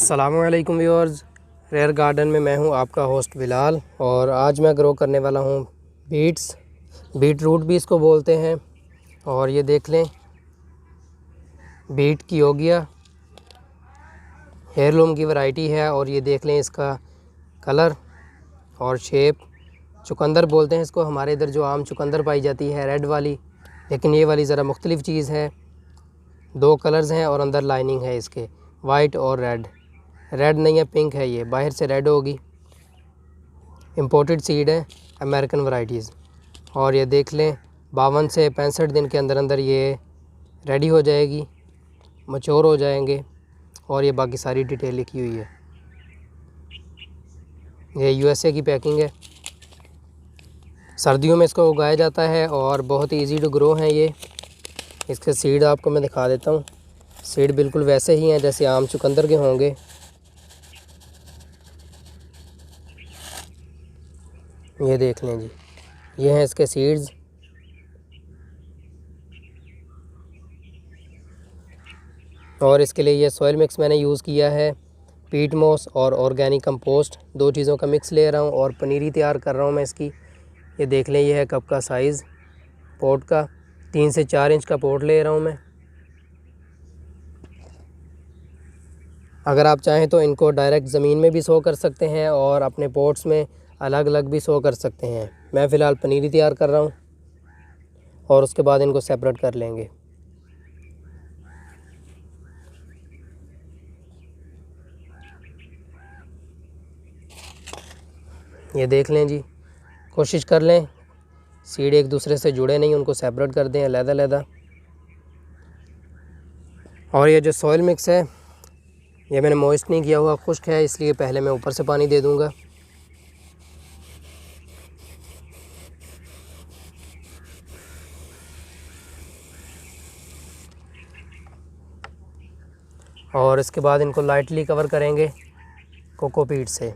अस्सलामुअलैकुम viewers, rare garden में मैं हूं आपका होस्ट बिलाल। और आज मैं ग्रो करने वाला हूं बीट रूट भी इसको बोलते हैं। और ये देख लें, बीट की योगिया हेयरलूम की वैरायटी है। और ये देख लें इसका कलर और शेप। चुकंदर बोलते हैं इसको हमारे इधर, जो आम चुकंदर पाई जाती है रेड वाली, लेकिन ये वाली ज़रा मुख्तलिफ़ चीज़ है। 2 कलर्स हैं और अंदर लाइनिंग है इसके, वाइट और रेड नहीं है, पिंक है। ये बाहर से रेड होगी। इंपोर्टेड सीड है, अमेरिकन वैरायटीज़। और ये देख लें, 52 से 65 दिन के अंदर अंदर ये रेडी हो जाएगी, मच्योर हो जाएंगे। और ये बाकी सारी डिटेल लिखी हुई है। ये यूएसए की पैकिंग है। सर्दियों में इसको उगाया जाता है और बहुत ही ईजी टू ग्रो हैं ये। इसके सीड आपको मैं दिखा देता हूँ। सीड बिल्कुल वैसे ही हैं जैसे आम चुकंदर के होंगे। ये देख लें जी, ये हैं इसके सीड्स। और इसके लिए ये सॉइल मिक्स मैंने यूज़ किया है, पीट मॉस और ऑर्गेनिक कंपोस्ट, 2 चीज़ों का मिक्स ले रहा हूँ और पनीरी तैयार कर रहा हूँ मैं इसकी। ये देख लें, ये है कप का साइज़ पॉट का, 3 से 4 इंच का पॉट ले रहा हूँ मैं। अगर आप चाहें तो इनको डायरेक्ट ज़मीन में भी सो कर सकते हैं और अपने पॉट्स में अलग अलग भी सो कर सकते हैं। मैं फ़िलहाल पनीरी तैयार कर रहा हूँ और उसके बाद इनको सेपरेट कर लेंगे। ये देख लें जी, कोशिश कर लें सीड एक दूसरे से जुड़े नहीं, उनको सेपरेट कर दें अलग-अलग। और ये जो सॉइल मिक्स है, ये मैंने मॉइस्ट नहीं किया हुआ, खुश्क है, इसलिए पहले मैं ऊपर से पानी दे दूँगा। और इसके बाद इनको लाइटली कवर करेंगे कोकोपीट से।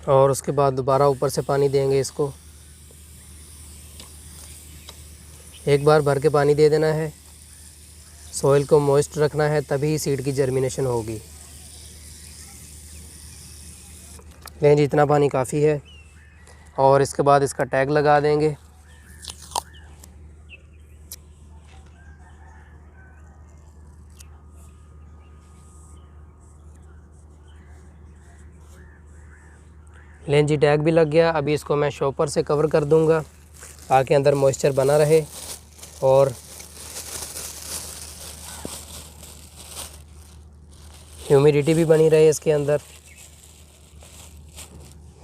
और उसके बाद दोबारा ऊपर से पानी देंगे इसको। एक बार भर के पानी दे देना है, सॉइल को मॉइस्ट रखना है, तभी सीड की जर्मिनेशन होगी। लें जी, इतना पानी काफ़ी है। और इसके बाद इसका टैग लगा देंगे। लें जी, टैग भी लग गया। अभी इसको मैं शॉपर से कवर कर दूंगा ताकि अंदर मॉइस्चर बना रहे और ह्यूमिडिटी भी बनी रहे इसके अंदर।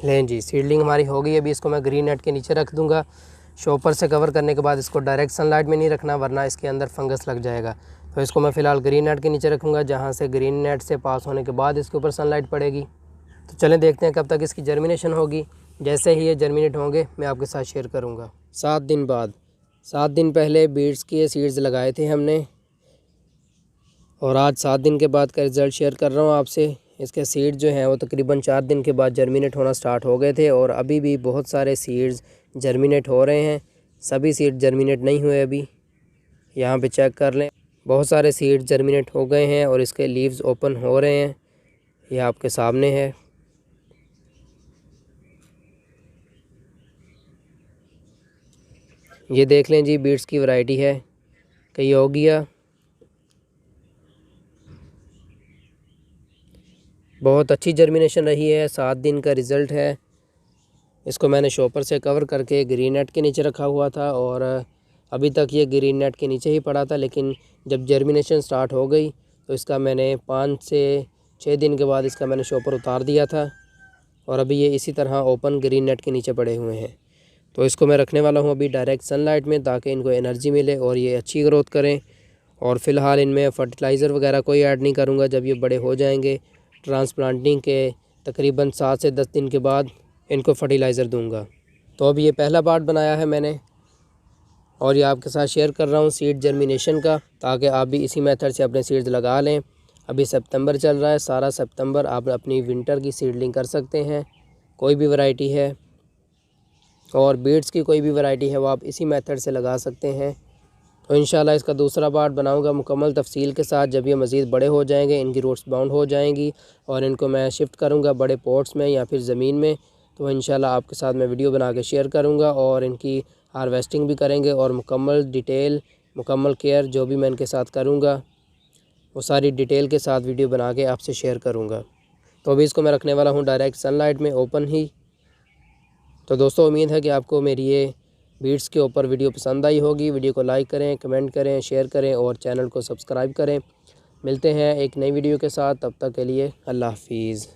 लें जी, सीडलिंग हमारी हो गई। अभी इसको मैं ग्रीन नेट के नीचे रख दूंगा। शॉपर से कवर करने के बाद इसको डायरेक्ट सनलाइट में नहीं रखना, वरना इसके अंदर फंगस लग जाएगा। तो इसको मैं फ़िलहाल ग्रीन नेट के नीचे रखूँगा, जहाँ से ग्रीन नेट से पास होने के बाद इसके ऊपर सनलाइट पड़ेगी। तो चलें देखते हैं कब तक इसकी जर्मिनेशन होगी। जैसे ही ये जर्मिनेट होंगे मैं आपके साथ शेयर करूँगा। 7 दिन बाद, 7 दिन पहले बीट्स के सीड्स लगाए थे हमने, और आज 7 दिन के बाद का रिज़ल्ट शेयर कर रहा हूँ आपसे। इसके सीड जो हैं वो तकरीबन 4 दिन के बाद जर्मिनेट होना स्टार्ट हो गए थे और अभी भी बहुत सारे सीड्स जर्मिनेट हो रहे हैं। सभी सीड जर्मिनेट नहीं हुए अभी, यहाँ पे चेक कर लें। बहुत सारे सीड जर्मिनेट हो गए हैं और इसके लीव्स ओपन हो रहे हैं, ये आपके सामने है। ये देख लें जी, बीट्स की वैरायटी है, कई हो गया। बहुत अच्छी जर्मिनेशन रही है, 7 दिन का रिज़ल्ट है। इसको मैंने शॉपर से कवर करके ग्रीन नेट के नीचे रखा हुआ था और अभी तक ये ग्रीन नेट के नीचे ही पड़ा था, लेकिन जब जर्मिनेशन स्टार्ट हो गई तो इसका मैंने 5 से 6 दिन के बाद इसका मैंने शॉपर उतार दिया था और अभी ये इसी तरह ओपन ग्रीन नेट के नीचे पड़े हुए हैं। तो इसको मैं रखने वाला हूँ अभी डायरेक्ट सनलाइट में, ताकि इनको एनर्जी मिले और ये अच्छी ग्रोथ करें। और फ़िलहाल इनमें फर्टिलाइज़र वगैरह कोई ऐड नहीं करूँगा। जब ये बड़े हो जाएंगे ट्रांसप्लांटिंग के तकरीबन 7 से 10 दिन के बाद इनको फर्टिलाइज़र दूंगा। तो अब ये पहला पार्ट बनाया है मैंने और ये आपके साथ शेयर कर रहा हूँ सीड जर्मिनेशन का, ताकि आप भी इसी मेथड से अपने सीड्स लगा लें। अभी सितंबर चल रहा है, सारा सितंबर आप अपनी विंटर की सीडलिंग कर सकते हैं, कोई भी वैरायटी है। और बीड्स की कोई भी वैरायटी है वो आप इसी मेथड से लगा सकते हैं। तो इंशाल्लाह इसका दूसरा पार्ट बनाऊंगा मुकम्मल तफसील के साथ। जब ये मज़ीद बड़े हो जाएंगे, इनकी रूट्स बाउंड हो जाएंगी और इनको मैं शिफ्ट करूंगा बड़े पॉट्स में या फिर ज़मीन में, तो इंशाल्लाह आपके साथ मैं वीडियो बना के शेयर करूंगा और इनकी हार्वेस्टिंग भी करेंगे और मुकम्मल डिटेल, मुकम्मल केयर जो भी मैं इनके साथ करूँगा वो सारी डिटेल के साथ वीडियो बना के आपसे शेयर करूँगा। तो अभी इसको मैं रखने वाला हूँ डायरेक्ट सनलाइट में, ओपन ही। तो दोस्तों उम्मीद है कि आपको मेरी ये बीड्स के ऊपर वीडियो पसंद आई होगी। वीडियो को लाइक करें, कमेंट करें, शेयर करें और चैनल को सब्सक्राइब करें। मिलते हैं एक नई वीडियो के साथ, तब तक के लिए अल्लाह हाफिज़।